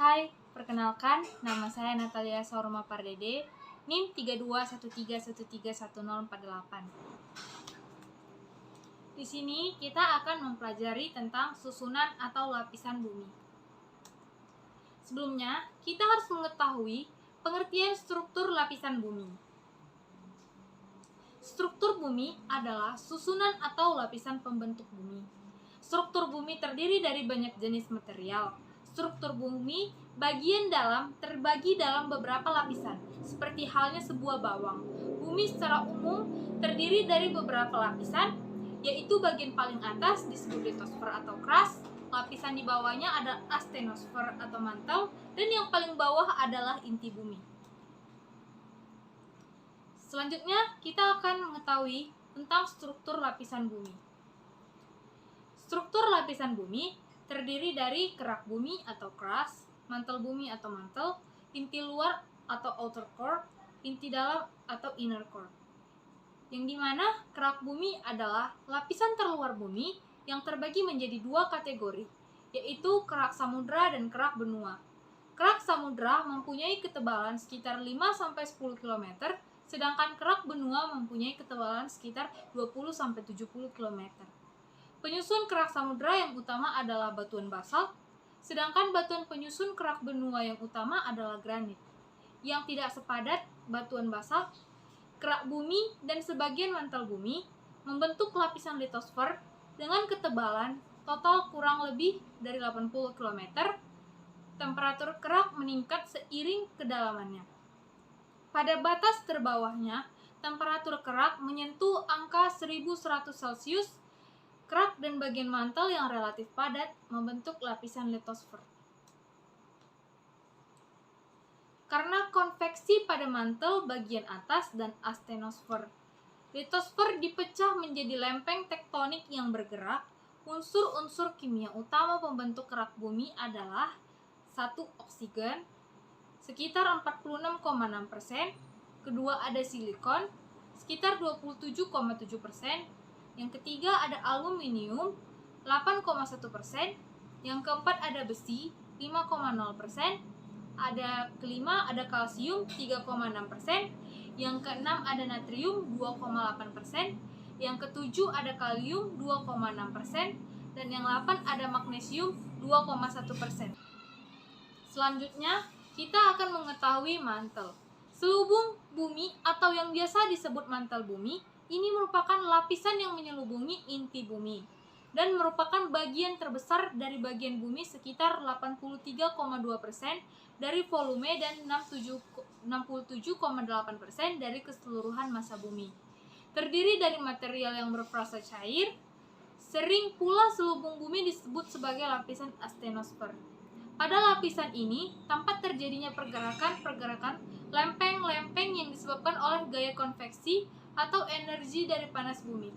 Hai, perkenalkan, nama saya Natalia Saurma Pardede, NIM 3213131048. Di sini kita akan mempelajari tentang susunan atau lapisan bumi. Sebelumnya, kita harus mengetahui pengertian struktur lapisan bumi. Struktur bumi adalah susunan atau lapisan pembentuk bumi. Struktur bumi terdiri dari banyak jenis material. Struktur bumi bagian dalam terbagi dalam beberapa lapisan, seperti halnya sebuah bawang. Bumi secara umum terdiri dari beberapa lapisan, yaitu bagian paling atas disebut litosfer atau crust, lapisan di bawahnya ada astenosfer atau mantel, dan yang paling bawah adalah inti bumi. Selanjutnya, kita akan mengetahui tentang struktur lapisan bumi. Struktur lapisan bumi terdiri dari kerak bumi atau crust, mantel bumi atau mantel, inti luar atau outer core, inti dalam atau inner core. Yang dimana kerak bumi adalah lapisan terluar bumi yang terbagi menjadi dua kategori, yaitu kerak samudra dan kerak benua. Kerak samudra mempunyai ketebalan sekitar 5-10 km, sedangkan kerak benua mempunyai ketebalan sekitar 20-70 km. Penyusun kerak samudra yang utama adalah batuan basalt, sedangkan batuan penyusun kerak benua yang utama adalah granit. Yang tidak sepadat, batuan basalt, kerak bumi, dan sebagian mantel bumi membentuk lapisan litosfer dengan ketebalan total kurang lebih dari 80 km. Temperatur kerak meningkat seiring kedalamannya. Pada batas terbawahnya, temperatur kerak menyentuh angka 1100 Celcius. Kerak dan bagian mantel yang relatif padat membentuk lapisan litosfer. Karena konveksi pada mantel bagian atas dan astenosfer, litosfer dipecah menjadi lempeng tektonik yang bergerak. Unsur-unsur kimia utama pembentuk kerak bumi adalah 1. Oksigen sekitar 46,6%, kedua ada silikon sekitar 27,7%, yang ketiga ada aluminium 8,1%, yang keempat ada besi 5,0%, ada kelima ada kalsium 3,6%, yang keenam ada natrium 2,8%, yang ketujuh ada kalium 2,6%, dan yang 8 ada magnesium 2,1%. Selanjutnya, kita akan mengetahui mantel. Selubung bumi atau yang biasa disebut mantel bumi ini merupakan lapisan yang menyelubungi inti bumi dan merupakan bagian terbesar dari bagian bumi sekitar 83,2% dari volume dan 67,8% dari keseluruhan massa bumi. Terdiri dari material yang berproses cair. Sering pula selubung bumi disebut sebagai lapisan astenosfer. Pada lapisan ini tampak terjadinya pergerakan lempeng-lempeng yang disebabkan oleh gaya konveksi atau energi dari panas bumi.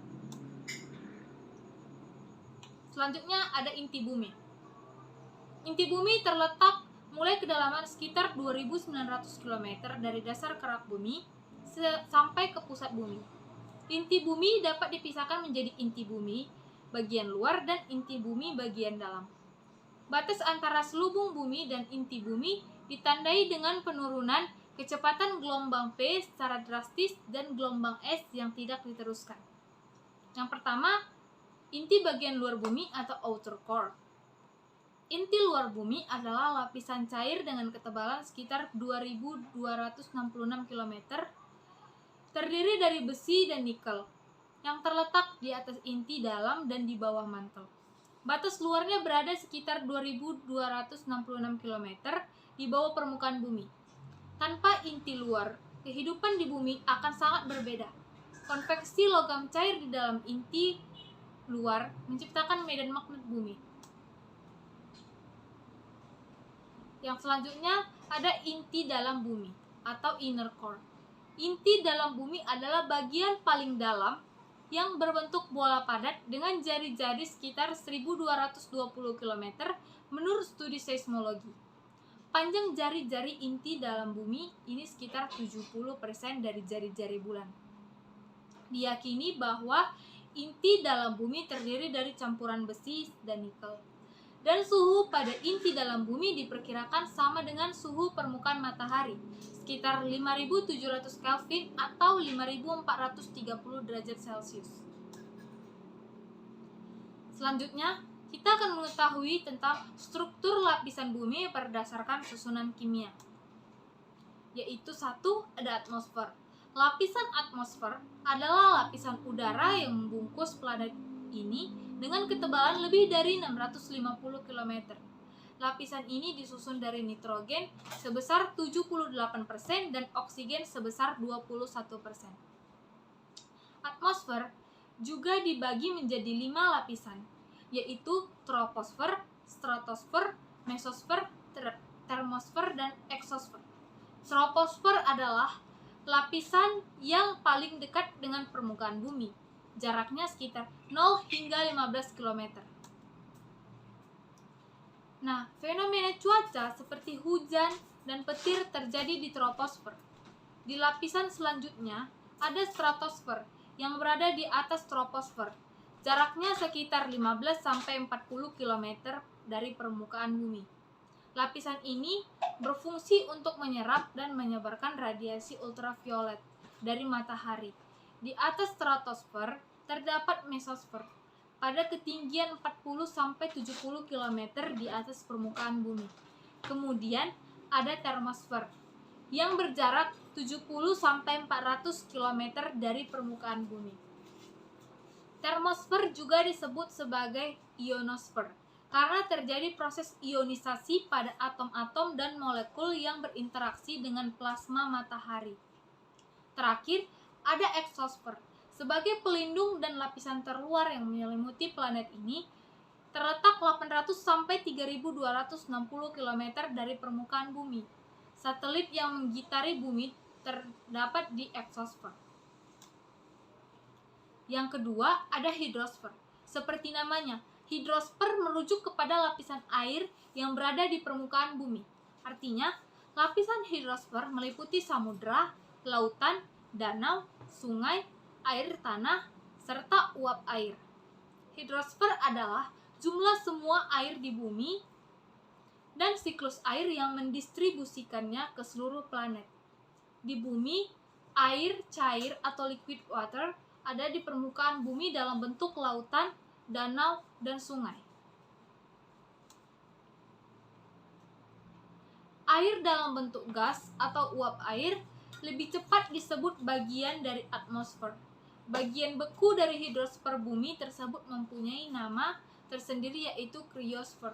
Selanjutnya ada inti bumi. Inti bumi terletak mulai kedalaman sekitar 2.900 km dari dasar kerak bumi sampai ke pusat bumi. Inti bumi dapat dipisahkan menjadi inti bumi bagian luar dan inti bumi bagian dalam. Batas antara selubung bumi dan inti bumi ditandai dengan penurunan kecepatan gelombang P secara drastis dan gelombang S yang tidak diteruskan. Yang pertama, inti bagian luar bumi atau outer core. Inti luar bumi adalah lapisan cair dengan ketebalan sekitar 2.266 km, terdiri dari besi dan nikel, yang terletak di atas inti dalam dan di bawah mantel. Batas luarnya berada sekitar 2.266 km di bawah permukaan bumi. Tanpa inti luar, kehidupan di bumi akan sangat berbeda. Konveksi logam cair di dalam inti luar menciptakan medan magnet bumi. Yang selanjutnya ada inti dalam bumi atau inner core. Inti dalam bumi adalah bagian paling dalam yang berbentuk bola padat dengan jari-jari sekitar 1.220 km menurut studi seismologi. Panjang jari-jari inti dalam bumi ini sekitar 70% dari jari-jari bulan. Diyakini bahwa inti dalam bumi terdiri dari campuran besi dan nikel. dan suhu pada inti dalam bumi diperkirakan sama dengan suhu permukaan matahari, sekitar 5700 Kelvin atau 5430 derajat Celcius. Selanjutnya, kita akan mengetahui tentang struktur lapisan bumi berdasarkan susunan kimia. Yaitu 1, ada atmosfer. Lapisan atmosfer adalah lapisan udara yang membungkus planet ini dengan ketebalan lebih dari 650 km. Lapisan ini disusun dari nitrogen sebesar 78% dan oksigen sebesar 21%. Atmosfer juga dibagi menjadi 5 lapisan, yaitu troposfer, stratosfer, mesosfer, termosfer, dan eksosfer. Troposfer adalah lapisan yang paling dekat dengan permukaan bumi. Jaraknya sekitar 0 hingga 15 km. Nah, fenomena cuaca seperti hujan dan petir terjadi di troposfer. Di lapisan selanjutnya ada stratosfer yang berada di atas troposfer. Jaraknya sekitar 15 sampai 40 km dari permukaan bumi. Lapisan ini berfungsi untuk menyerap dan menyebarkan radiasi ultraviolet dari matahari. Di atas stratosfer terdapat mesosfer pada ketinggian 40 sampai 70 km di atas permukaan bumi. Kemudian ada termosfer yang berjarak 70 sampai 400 km dari permukaan bumi. Termosfer juga disebut sebagai ionosfer karena terjadi proses ionisasi pada atom-atom dan molekul yang berinteraksi dengan plasma matahari. Terakhir, ada eksosfer. Sebagai pelindung dan lapisan terluar yang menyelimuti planet ini, terletak 800 sampai 3260 km dari permukaan bumi. Satelit yang menggitari bumi terdapat di eksosfer. Yang kedua, ada hidrosfer. Seperti namanya, hidrosfer merujuk kepada lapisan air yang berada di permukaan bumi. Artinya, lapisan hidrosfer meliputi samudra, lautan, danau, sungai, air tanah, serta uap air. Hidrosfer adalah jumlah semua air di bumi dan siklus air yang mendistribusikannya ke seluruh planet. Di bumi, air cair atau liquid water ada di permukaan bumi dalam bentuk lautan, danau, dan sungai. Air dalam bentuk gas atau uap air lebih cepat disebut bagian dari atmosfer. Bagian beku dari hidrosfer bumi tersebut mempunyai nama tersendiri yaitu kriosfer.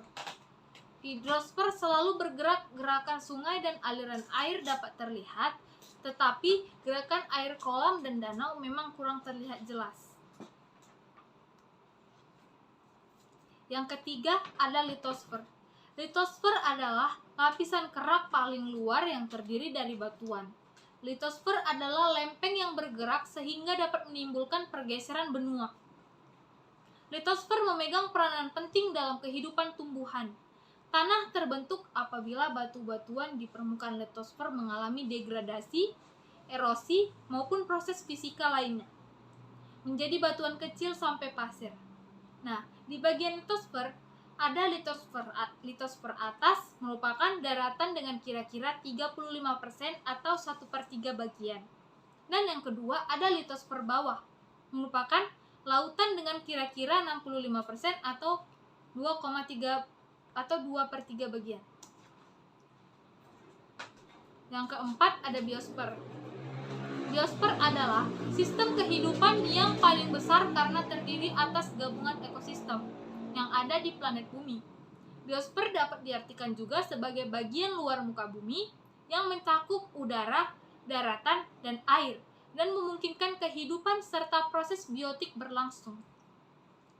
Hidrosfer selalu bergerak, gerakan sungai dan aliran air dapat terlihat, tetapi gerakan air kolam dan danau memang kurang terlihat jelas. Yang ketiga ada litosfer. Litosfer adalah lapisan kerak paling luar yang terdiri dari batuan. Litosfer adalah lempeng yang bergerak sehingga dapat menimbulkan pergeseran benua. Litosfer memegang peranan penting dalam kehidupan tumbuhan. Tanah terbentuk apabila batu-batuan di permukaan litosfer mengalami degradasi, erosi, maupun proses fisika lainnya, menjadi batuan kecil sampai pasir. Nah, di bagian litosfer ada litosfer atas merupakan daratan dengan kira-kira 35% atau 1/3 bagian. Dan yang kedua ada litosfer bawah merupakan lautan dengan kira-kira 65% atau 2,3 atau 2/3 bagian. Yang keempat ada biosfer. Biosfer adalah sistem kehidupan yang paling besar karena terdiri atas gabungan ekosistem yang ada di planet bumi. Biosfer dapat diartikan juga sebagai bagian luar muka bumi yang mencakup udara, daratan, dan air, dan memungkinkan kehidupan serta proses biotik berlangsung.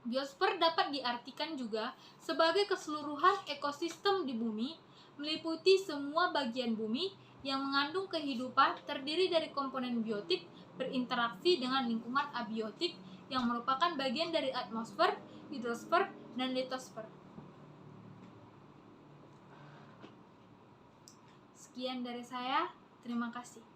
Biosfer dapat diartikan juga sebagai keseluruhan ekosistem di bumi, meliputi semua bagian bumi yang mengandung kehidupan terdiri dari komponen biotik berinteraksi dengan lingkungan abiotik yang merupakan bagian dari atmosfer, hidrosfer, dan litosfer. Sekian dari saya, terima kasih.